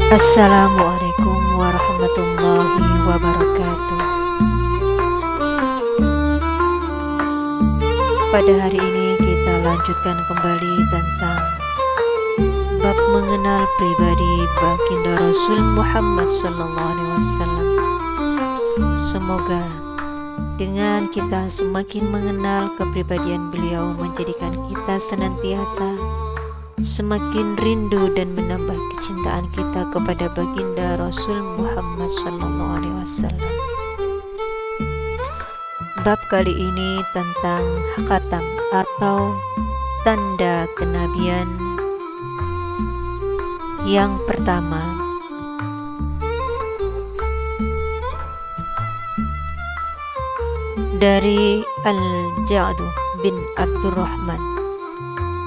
Assalamualaikum warahmatullahi wabarakatuh. Pada hari ini kita lanjutkan kembali tentang bab mengenal pribadi baginda Rasul Muhammad SAW. Semoga dengan kita semakin mengenal kepribadian beliau menjadikan kita senantiasa semakin rindu dan menambah kecintaan kita kepada baginda Rasul Muhammad SAW. Bab kali ini tentang khatam atau tanda kenabian. Yang pertama, dari Al-Ja'd bin Abdurrahman,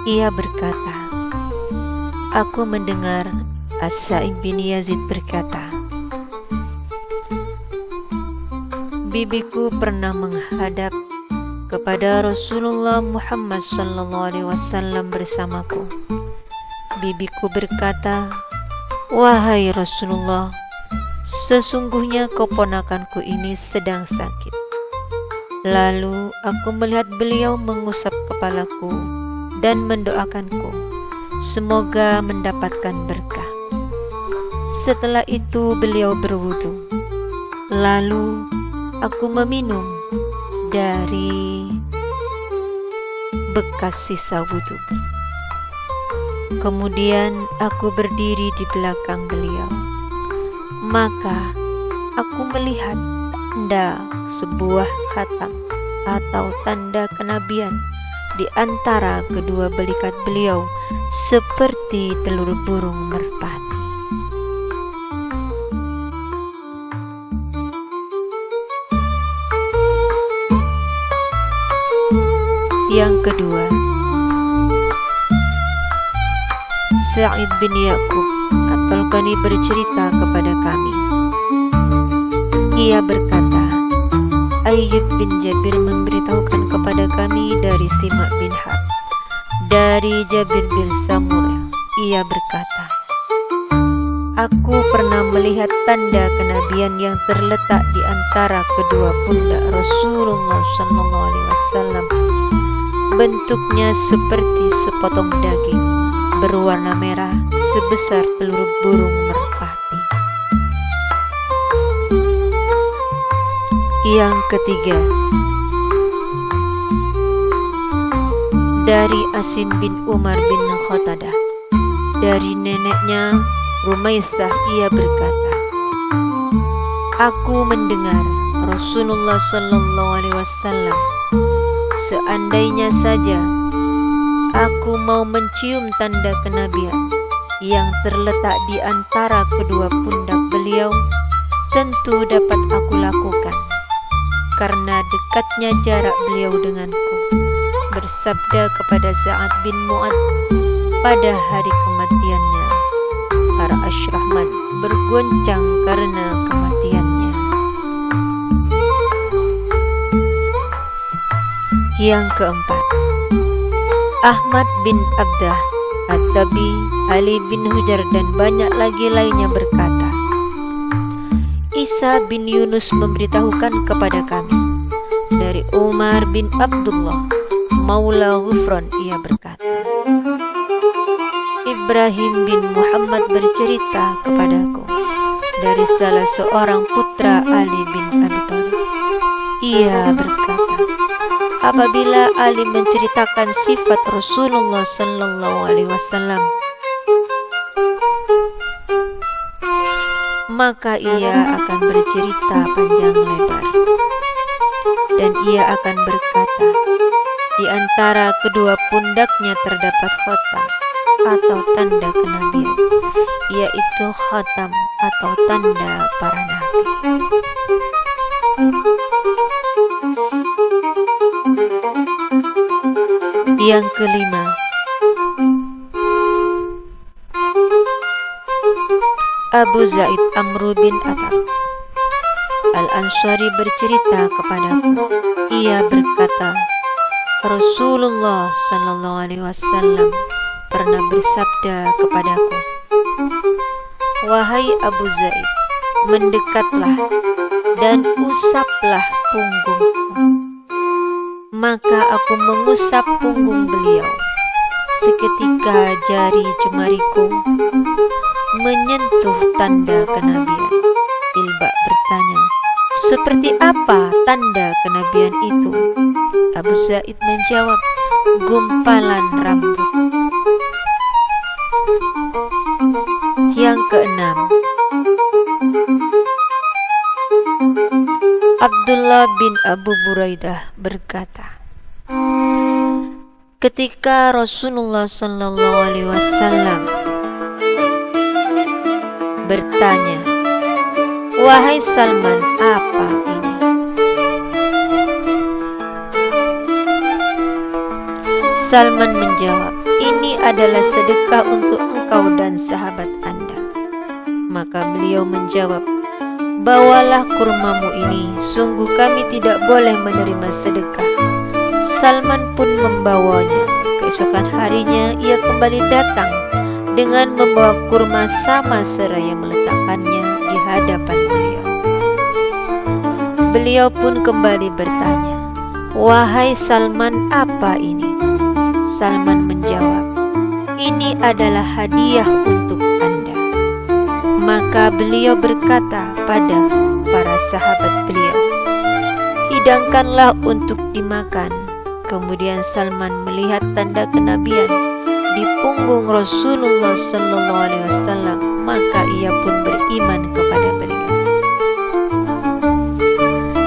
ia berkata, aku mendengar As-Sa'ib bin Yazid berkata, bibiku pernah menghadap kepada Rasulullah Muhammad SAW bersamaku. Bibiku berkata, wahai Rasulullah, sesungguhnya keponakanku ini sedang sakit. Lalu aku melihat beliau mengusap kepalaku dan mendoakanku, semoga mendapatkan berkah. Setelah itu beliau berwudu. Lalu aku meminum dari bekas sisa wudu. Kemudian aku berdiri di belakang beliau. Maka aku melihat sebuah khatam atau tanda kenabian di antara kedua belikat beliau seperti telur burung merpati. Yang kedua, Sa'id bin Ya'qub At-Talqani bercerita kepada kami. Ia berkata, Ayyub bin Jabir memberitahukan kepada kami dari Simak bin Harb, dari Jabir bin Samurah. Ia berkata, aku pernah melihat tanda kenabian yang terletak di antara kedua pundak Rasulullah SAW. Bentuknya seperti sepotong daging berwarna merah sebesar telur burung merpati. Yang ketiga, dari Asim bin Umar bin Khatadah, dari neneknya Rumaisah, ia berkata, aku mendengar Rasulullah SAW, seandainya saja aku mau mencium tanda kenabian yang terletak di antara kedua pundak beliau, tentu dapat aku lakukan, karena dekatnya jarak beliau denganku. Bersabda kepada Sa'ad bin Mu'adz pada hari kematiannya, para Asyrahman bergoncang karena kematiannya. Yang keempat, Ahmad bin Abdah At-Tabi, Ali bin Hujar dan banyak lagi lainnya berkata, Isa bin Yunus memberitahukan kepada kami dari Umar bin Abdullah Maula Ghufran, ia berkata, Ibrahim bin Muhammad bercerita kepadaku dari salah seorang putra Ali bin Abi Thalib. Ia berkata, apabila Ali menceritakan sifat Rasulullah SAW, maka ia akan bercerita panjang lebar, dan ia akan berkata, di antara kedua pundaknya terdapat khatam atau tanda kenabian, yaitu khatam atau tanda para nabi. Yang kelima, Abu Zaid Amru bin Attab Al-Ansari bercerita kepadaku. Ia berkata, Rasulullah SAW pernah bersabda kepadaku, "Wahai Abu Zaid, mendekatlah dan usaplah punggungku." Maka aku mengusap punggung beliau. Seketika jari jemariku menyentuh tanda kenabian. Ilba bertanya, "Seperti apa tanda kenabian itu?" Abu Zaid menjawab, "Gumpalan rambut." Yang keenam, Abdullah bin Abu Buraidah berkata, ketika Rasulullah SAW bertanya, "Wahai Salman, apa ini?" Salman menjawab, "Ini adalah sedekah untuk engkau dan sahabat Anda." Maka beliau menjawab, "Bawalah kurmamu ini, sungguh kami tidak boleh menerima sedekah." Salman pun membawanya. Keesokan harinya ia kembali datang dengan membawa kurma sama seraya meletakkannya di hadapan beliau. Beliau pun kembali bertanya, "Wahai Salman, apa ini?" Salman menjawab, "Ini adalah hadiah untuk Anda." Maka beliau berkata pada para sahabat beliau, "Hidangkanlah untuk dimakan." Kemudian Salman melihat tanda kenabian di punggung Rasulullah SAW, maka ia pun beriman kepada beliau.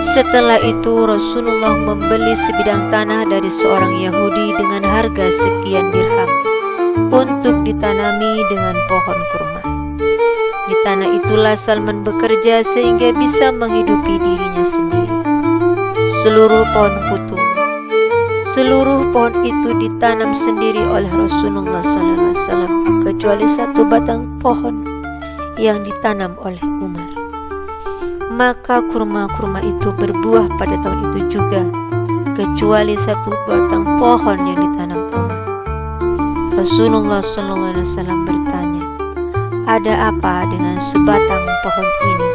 Setelah itu Rasulullah membeli sebidang tanah dari seorang Yahudi dengan harga sekian dirham untuk ditanami dengan pohon kurma. Di tanah itulah Salman bekerja sehingga bisa menghidupi dirinya sendiri. Seluruh pohon itu ditanam sendiri oleh Rasulullah SAW, kecuali satu batang pohon yang ditanam oleh Umar. Maka kurma-kurma itu berbuah pada tahun itu juga, kecuali satu batang pohon yang ditanam Umar. Rasulullah SAW bertanya, "Ada apa dengan sebatang pohon ini?"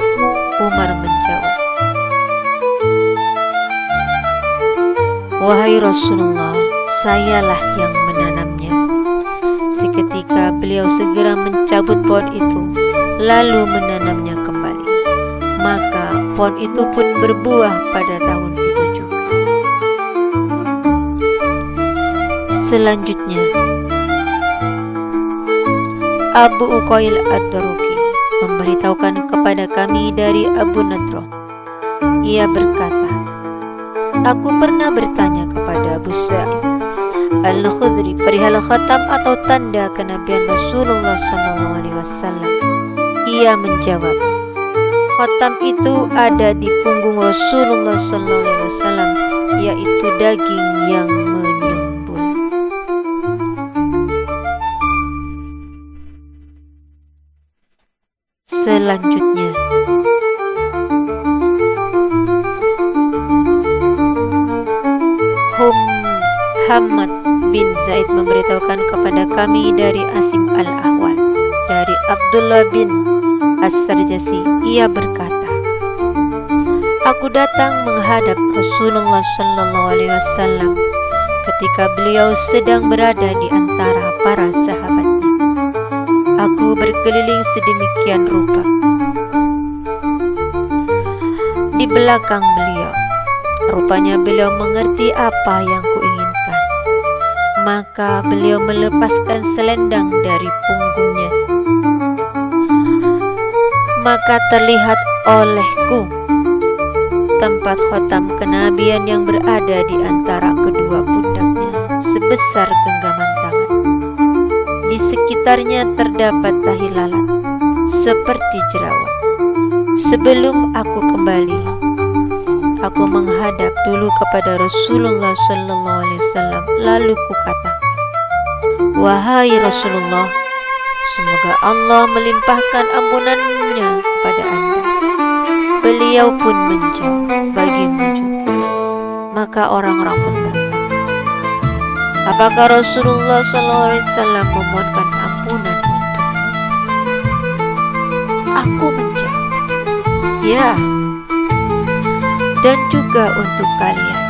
Umar menjawab, "Wahai Rasulullah, sayalah yang menanamnya." Seketika beliau segera mencabut pohon itu, lalu menanamnya kembali. Maka pohon itu pun berbuah pada tahun itu juga. Selanjutnya, Abu Uqail ad-Daruqi memberitahukan kepada kami dari Abu Nadroh. Ia berkata, "Aku pernah bertanya kepada Abu Sa'id Al-Khudri perihal khatam atau tanda kenabian Rasulullah SAW. Ia menjawab, khatam itu ada di punggung Rasulullah SAW, yaitu daging yang menyumbul. Selanjutnya, Muhammad bin Zaid memberitahukan kepada kami dari Asim al-Ahwal, dari Abdullah bin As-Sarjasi. Ia berkata, "Aku datang menghadap Rasulullah SAW ketika beliau sedang berada di antara para sahabatnya. Aku berkeliling sedemikian rupa di belakang beliau. Rupanya beliau mengerti apa yang kuinginkan. Maka beliau melepaskan selendang dari punggungnya. Maka terlihat olehku tempat khatam kenabian yang berada di antara kedua pundaknya sebesar genggaman tangan. Di sekitarnya terdapat tahi lalat seperti jerawat. Sebelum aku kembali, aku menghadap dulu kepada Rasulullah SAW, lalu kukatakan, wahai Rasulullah, semoga Allah melimpahkan ampunannya kepada Anda. Beliau pun menjawab, bagimu juga. Maka orang-orang pun berkata, apakah Rasulullah SAW memohonkan ampunan untukmu? Aku menjawab, ya, dan juga untuk kalian.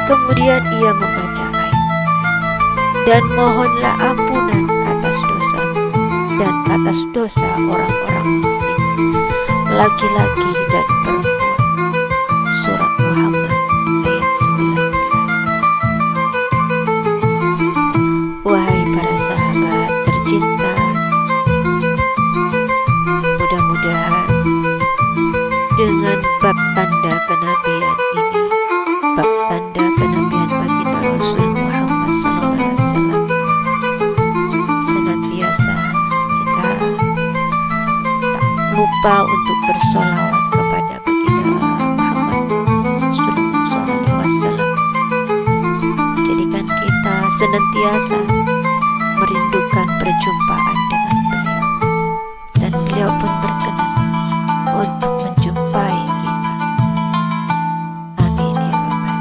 Kemudian ia membaca ayat, dan mohonlah ampunan atas dosa dan atas dosa orang-orang mukmin, laki-laki dan perempuan. Surat Muhammad ayat 19. Wahai para sahabat tercinta, mudah-mudahan dengan bab tanda kenabian ini, bab tanda kenabian baginda Rasul Muhammad SAW, senantiasa kita tak lupa untuk bersolawat kepada baginda Muhammad SAW. Jadikan kita senantiasa merindukan perjumpaan dengan beliau, dan beliau pun berkenan untuk menjumpai kita. Amin ya Rabbal.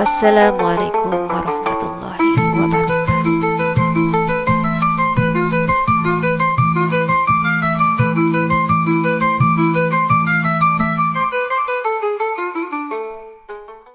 Wassalamualaikum warahmatullahi wabarakatuh.